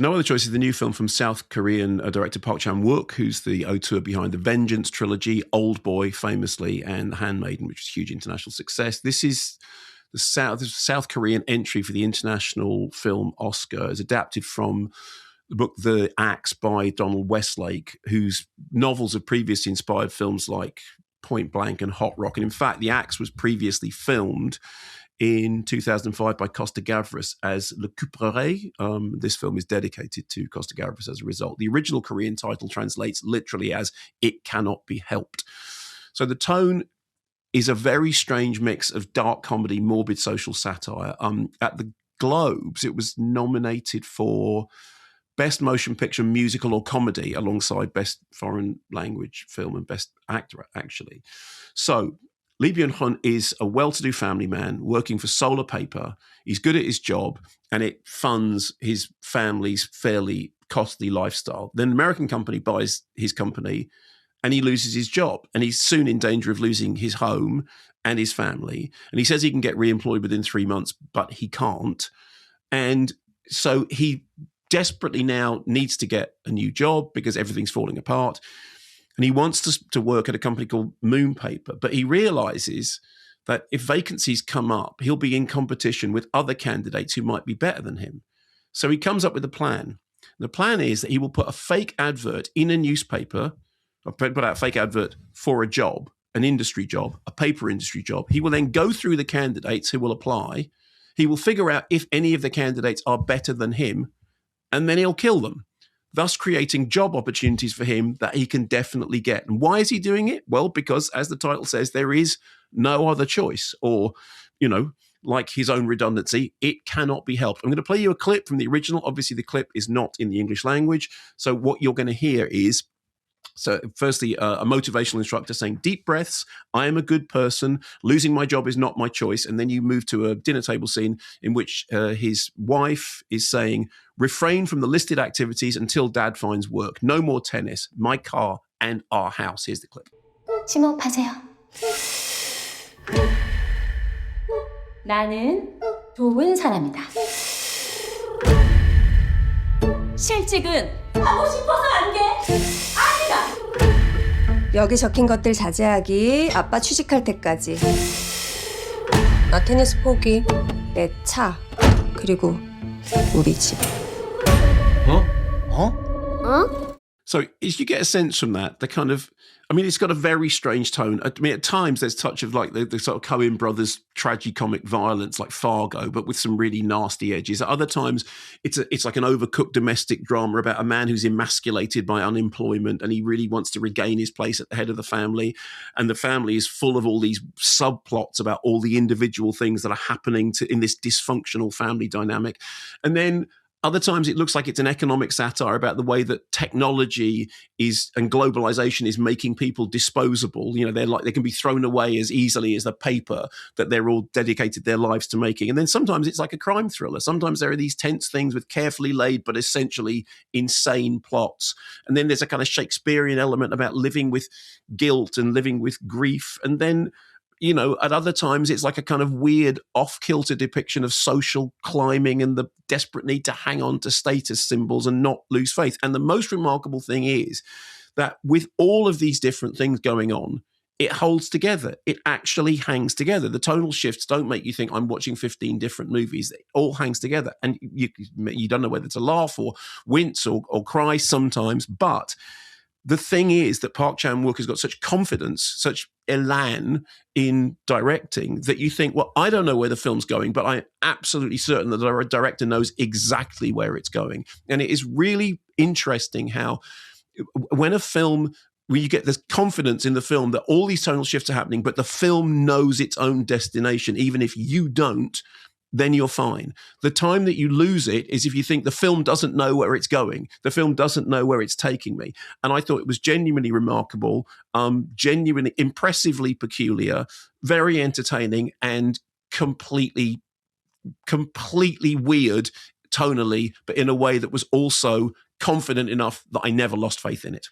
No Other Choice is the new film from South Korean director Park Chan-wook, who's the auteur behind the Vengeance trilogy, Old Boy, famously, and The Handmaiden, which was a huge international success. This is the South Korean entry for the International Film Oscar. Is adapted from the book The Axe by Donald Westlake, whose novels have previously inspired films like Point Blank and Hot Rock. And in fact, The Axe was previously filmed in 2005 by Costa Gavras as Le Couperet. This film is dedicated to Costa Gavras as a result. The original Korean title translates literally as It Cannot Be Helped. So the tone is a very strange mix of dark comedy, morbid social satire. At the Globes, it was nominated for Best Motion Picture, Musical or Comedy, alongside Best Foreign Language Film and Best Actor, actually. So Lee Byung-hun is a well-to-do family man working for Solar Paper. He's good at his job, and it funds his family's fairly costly lifestyle. Then an American company buys his company, and he loses his job, and he's soon in danger of losing his home and his family. And he says he can get reemployed within 3 months, but he can't. And so he desperately now needs to get a new job because everything's falling apart. And he wants to work at a company called Moon Paper, but he realizes that if vacancies come up, he'll be in competition with other candidates who might be better than him. So he comes up with a plan. The plan is that he will put a fake advert in a newspaper, or put out a fake advert for a job, an industry job, a paper industry job. He will then go through the candidates who will apply. He will figure out if any of the candidates are better than him, and then he'll kill them, thus creating job opportunities for him that he can definitely get. And why is he doing it? Well, because as the title says, there is no other choice, or, like his own redundancy, it cannot be helped. I'm going to play you a clip from the original. Obviously, the clip is not in the English language. So what you're going to hear is, firstly, a motivational instructor saying, deep breaths, I am a good person, losing my job is not my choice. And then you move to a dinner table scene in which his wife is saying, refrain from the listed activities until dad finds work. No more tennis, my car and our house. Here's the clip. 심호흡하세요. 나는 좋은 사람이다. 실직은 하고 싶어서 안 돼. 아니다. 여기 적힌 것들 자제하기. 아빠 취직할 때까지. 나 테니스 포기. 내 차. 그리고 우리 집. So as you get a sense from that, the kind of, it's got a very strange tone. At times there's touch of like the sort of Coen brothers tragicomic violence like Fargo, but with some really nasty edges. At other times it's like an overcooked domestic drama about a man who's emasculated by unemployment and he really wants to regain his place at the head of the family. And the family is full of all these subplots about all the individual things that are happening in this dysfunctional family dynamic. And then other times it looks like it's an economic satire about the way that technology and globalization is making people disposable. They can be thrown away as easily as the paper that they're all dedicated their lives to making. And then sometimes it's like a crime thriller. Sometimes there are these tense things with carefully laid but essentially insane plots. And then there's a kind of Shakespearean element about living with guilt and living with grief. And then at other times, it's like a kind of weird off-kilter depiction of social climbing and the desperate need to hang on to status symbols and not lose faith. And the most remarkable thing is that with all of these different things going on, it holds together. It actually hangs together. The tonal shifts don't make you think I'm watching 15 different movies. It all hangs together. And you don't know whether to laugh or wince or cry sometimes, but the thing is that Park Chan-wook has got such confidence, such elan in directing that you think, well, I don't know where the film's going, but I'm absolutely certain that the director knows exactly where it's going. And it is really interesting how when you get this confidence in the film that all these tonal shifts are happening, but the film knows its own destination, even if you don't, then you're fine. The time that you lose it is if you think the film doesn't know where it's going. The film doesn't know where it's taking me. And I thought it was genuinely remarkable, genuinely impressively peculiar, very entertaining, and completely weird tonally, but in a way that was also confident enough that I never lost faith in it.